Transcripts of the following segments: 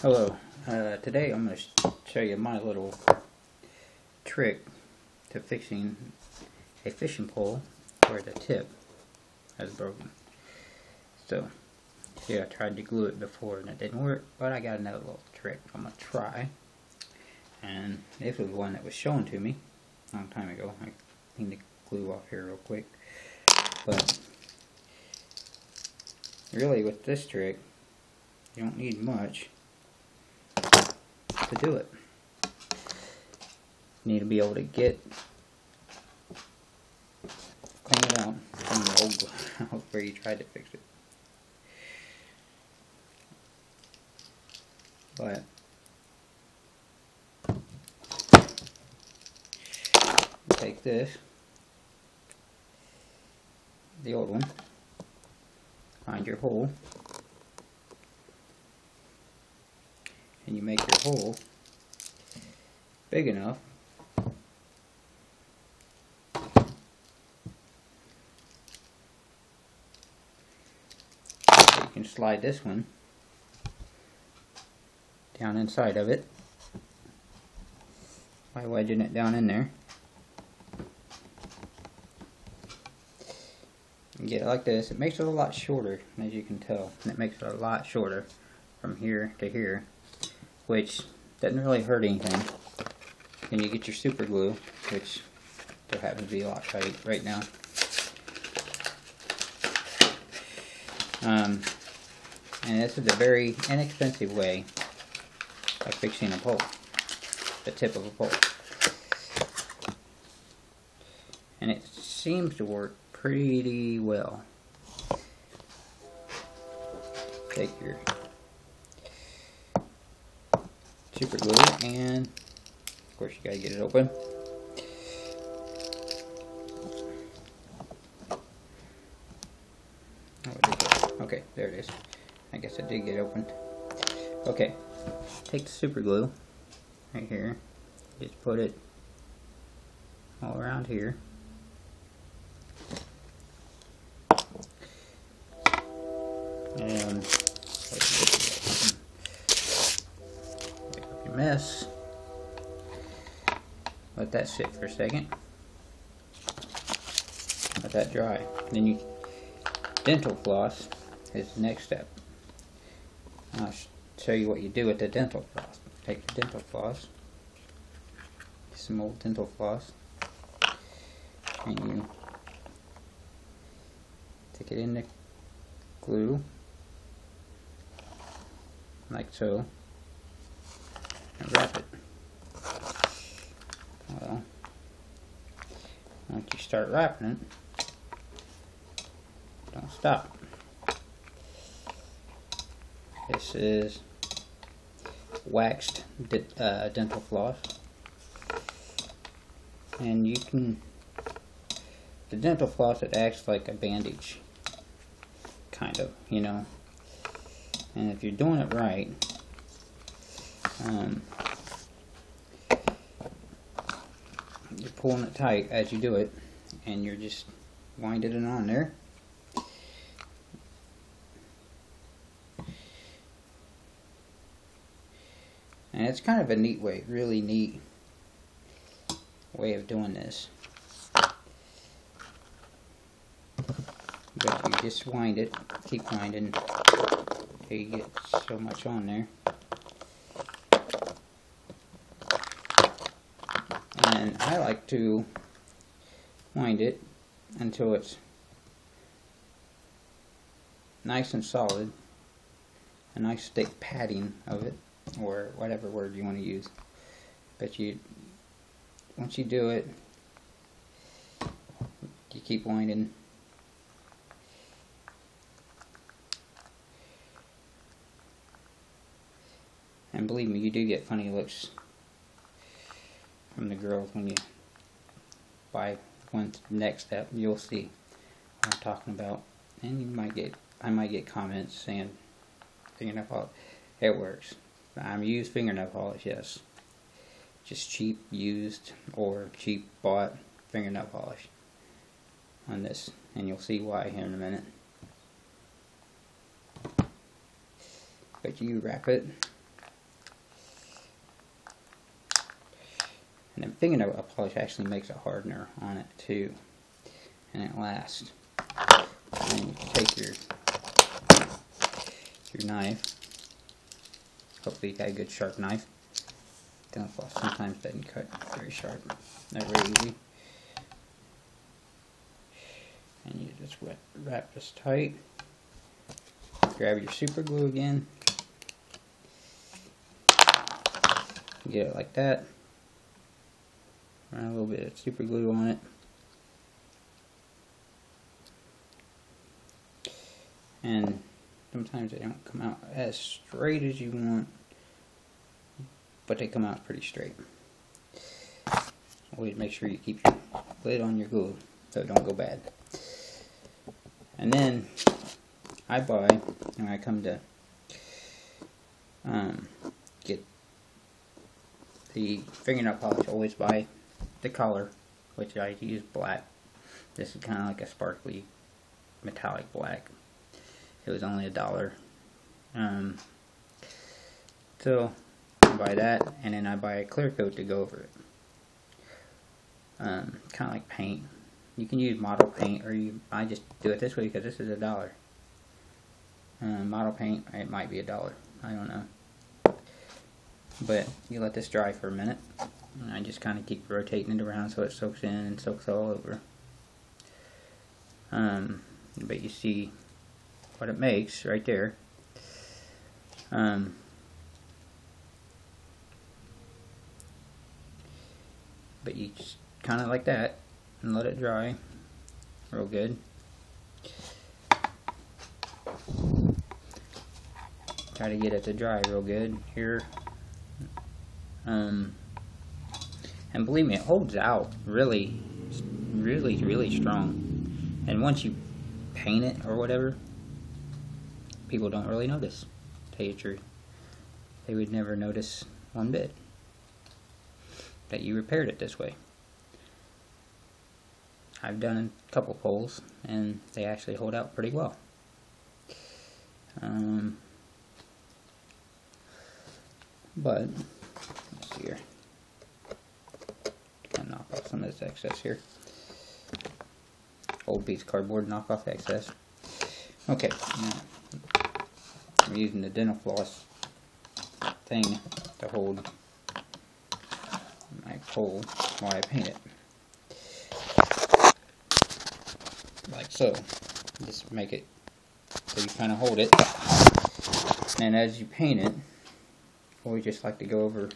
Hello, today I'm going to show you my little trick to fixing a fishing pole where the tip has broken. So, yeah, I tried to glue it before and it didn't work, but I got another little trick I'm going to try. And this was one that was shown to me a long time ago. I cleaned the glue off here real quick. But, really with this trick, you don't need much to do it. You need to be able to clean it out from the old glue where you tried to fix it. But take this, the old one, find your hole, and you make your hole big enough so you can slide this one down inside of it by wedging it down in there. And get it like this. It makes it a lot shorter, as you can tell, and it makes it a lot shorter from here to here, which doesn't really hurt anything. Then you get your super glue, which still happens to be a lot tight right now. And this is a very inexpensive way of fixing a pole, the tip of a pole. And it seems to work pretty well. Take your super glue and of course you gotta get it open. Okay, there it is. I guess it did get opened. Okay, take the super glue right here. Just put it all around here. And pick up your mess. Let that sit for a second. Let that dry. Then dental floss is the next step. I'll show you what you do with the dental floss. Take the dental floss, some old dental floss, and you stick it in the glue, like so, and wrap it. Well, once you start wrapping it, don't stop. This is waxed dental floss, and the dental floss, it acts like a bandage, kind of, you know. And if you're doing it right, you're pulling it tight as you do it, and you're just winding it on there. And it's kind of a neat way, really neat way of doing this. But you just wind it, keep winding until you get so much on there. And I like to wind it until it's nice and solid, a nice thick padding of it, or whatever word you want to use. But once you do it, you keep winding. And believe me, you do get funny looks from the girls when you buy one next step. You'll see what I'm talking about, and I might get comments saying fingernail polish. It works. I'm used fingernail polish, yes. Just cheap used or cheap bought fingernail polish on this, and you'll see why here in a minute. But you wrap it And the fingernail polish actually makes a hardener on it too, and it lasts. And you take your knife. Hopefully you got a good sharp knife. Dental floss sometimes doesn't cut very sharp, not very easy. And you just wrap this tight. Grab your super glue again. Get it like that. Run a little bit of super glue on it. And sometimes they don't come out as straight as you want, but they come out pretty straight. Always make sure you keep your lid on your glue so it don't go bad. And then I buy, when I come to get the fingernail polish, I always buy the color, which I use black. This is kind of like a sparkly metallic black. It was only $1. So I buy that, and then I buy a clear coat to go over it. Kind of like paint. You can use model paint, or I just do it this way because this is $1. Model paint, it might be $1. I don't know. But you let this dry for a minute, and I just kind of keep rotating it around so it soaks in and soaks all over. But you see what it makes right there. But you just kind of like that and let it dry real good. Try to get it to dry real good here. And believe me, it holds out really strong. And once you paint it or whatever, people don't really notice. To tell you the truth, they would never notice one bit that you repaired it this way. I've done a couple poles and they actually hold out pretty well. But let's see here. I'll knock off some of this excess here. Old piece of cardboard, knock off excess. Okay, now I'm using the dental floss thing to hold my pole while I paint it. Like so. Just make it so you kind of hold it. And as you paint it, we just like to go over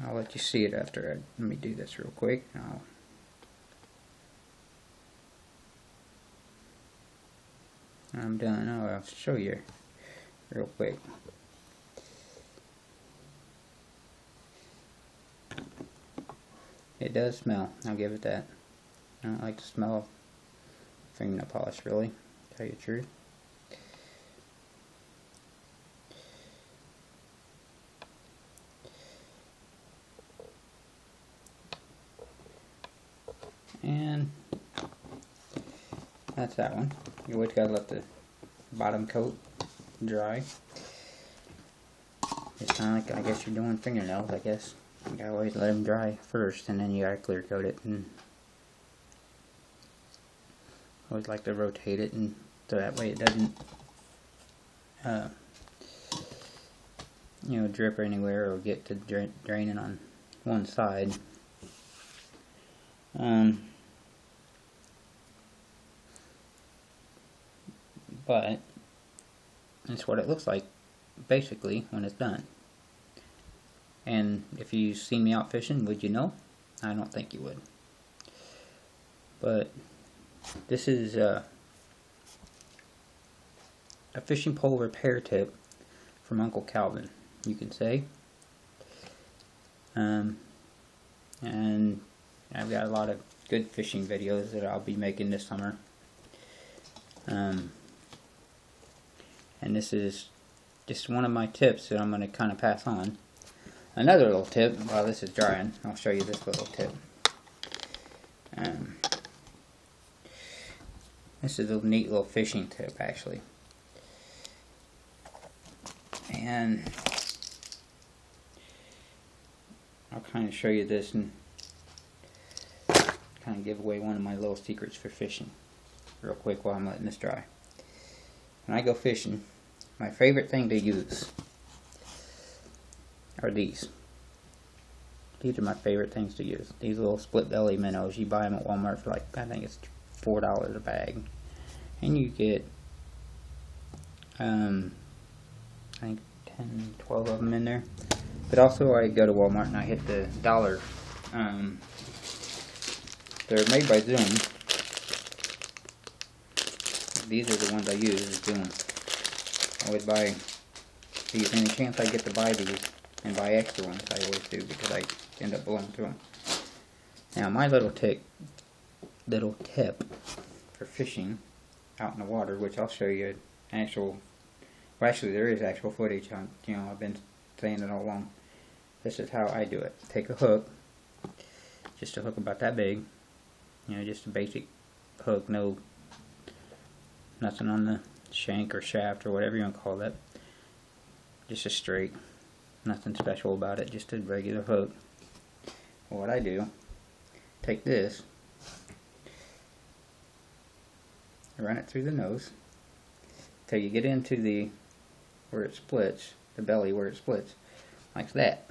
I'll let you see it after let me do this real quick. I'm done. I'll show you real quick. It does smell. I'll give it that. I don't like the smell of fingernail polish, really, to tell you the truth. And that's that one. You always gotta let the bottom coat dry. It's kind of like, I guess you're doing fingernails, I guess. You gotta always let them dry first, and then you gotta clear coat it. And always like to rotate it, and so that way it doesn't, you know, drip anywhere or get to draining on one side. But it's what it looks like basically when it's done. And if you see me out fishing, would you know? I don't think you would. But this is a fishing pole repair tip from Uncle Calvin, you can say. And I've got a lot of good fishing videos that I'll be making this summer. And this is just one of my tips that I'm going to kind of pass on. Another little tip, while this is drying, I'll show you this little tip. This is a neat little fishing tip, actually. And I'll kind of show you this and kind of give away one of my little secrets for fishing real quick while I'm letting this dry. When I go fishing, my favorite thing to use are these. These are my favorite things to use. These little split belly minnows. You buy them at Walmart for like, I think it's $4 a bag. And you get, I think 10, 12 of them in there. But also I go to Walmart and I hit the dollar. They're made by Zoom. These are the ones I use, is Zoom. I would buy these. Any chance I get to buy these and buy extra ones, I always do, because I end up blowing through them. Now my little tip for fishing out in the water, which I'll show you actual, well actually there is actual footage on, you know, I've been saying it all along. This is how I do it. Take a hook, just a hook about that big, you know, just a basic hook, nothing on the shank or shaft or whatever you want to call that. Just a straight, nothing special about it, just a regular hook. Well, what I do, take this, run it through the nose till you get into the where it splits, the belly where it splits, like that.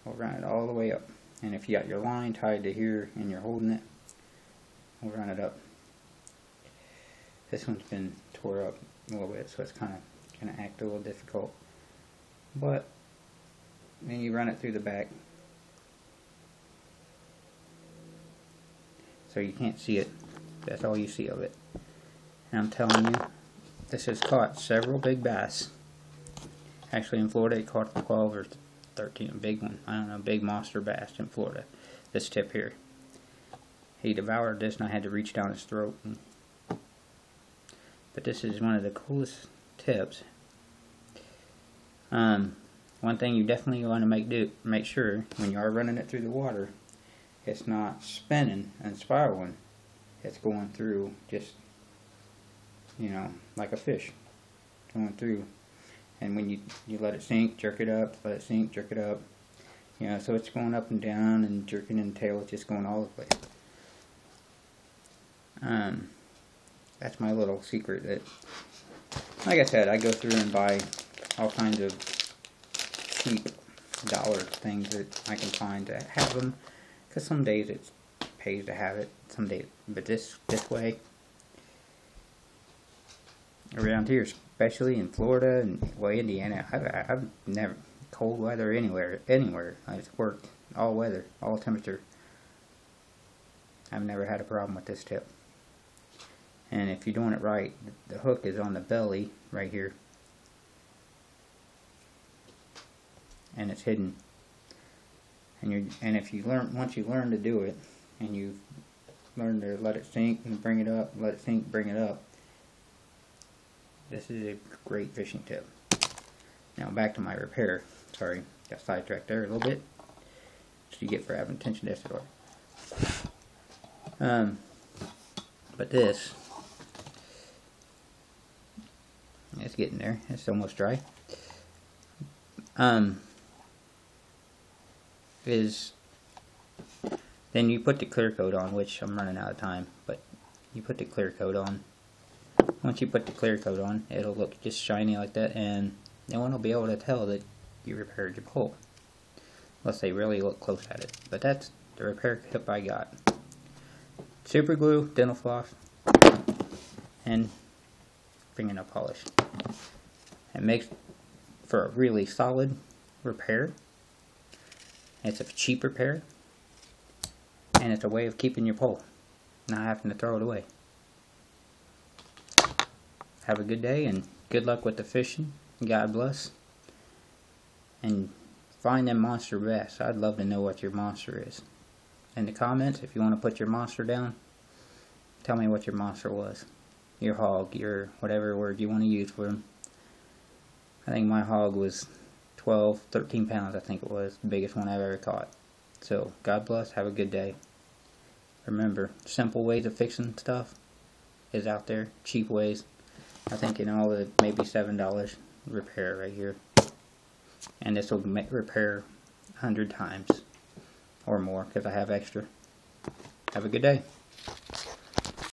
We'll run it all the way up, and if you got your line tied to here and you're holding it, we'll run it up. This one's been tore up a little bit, so it's kind of going to act a little difficult. But then you run it through the back, so you can't see it. That's all you see of it. And I'm telling you, this has caught several big bass. Actually, in Florida, it caught 12 or 13, a big one. I don't know, big monster bass in Florida. This tip here. He devoured this, and I had to reach down his throat. But this is one of the coolest tips. One thing you definitely want to make sure when you are running it through the water, it's not spinning and spiraling. It's going through just, you know, like a fish going through. And when you let it sink, jerk it up, let it sink, jerk it up. You know, so it's going up and down and jerking in the tail, it's just going all the way. That's my little secret that, like I said, I go through and buy all kinds of cheap dollar things that I can find to have them, because some days it pays to have it, some days, but this way, around here, especially in Florida and well, Indiana, I've never, cold weather anywhere, I've worked all weather, all temperature. I've never had a problem with this tip. And if you're doing it right, the hook is on the belly right here, and it's hidden. And if you once you learn to do it, and you learn to let it sink and bring it up, let it sink, bring it up, this is a great fishing tip. Now back to my repair. Sorry, got sidetracked there a little bit. So you get for having attention deficit disorder. But this, it's getting there. It's almost dry. Then you put the clear coat on, which I'm running out of time, but you put the clear coat on. Once you put the clear coat on, it'll look just shiny like that, and no one will be able to tell that you repaired your pole, unless they really look close at it. But that's the repair tip I got. Super glue, dental floss, and fingernail polish. It makes for a really solid repair. It's a cheap repair, and it's a way of keeping your pole, not having to throw it away. Have a good day, and good luck with the fishing. God bless. And find them monster bass. I'd love to know what your monster is. In the comments, if you want to put your monster down, tell me what your monster was. Your hog, your whatever word you want to use for them. I think my hog was 12, 13 pounds, I think it was. The biggest one I've ever caught. So, God bless. Have a good day. Remember, simple ways of fixing stuff is out there. Cheap ways. I think in all the maybe $7 repair right here. And this will repair 100 times or more because I have extra. Have a good day.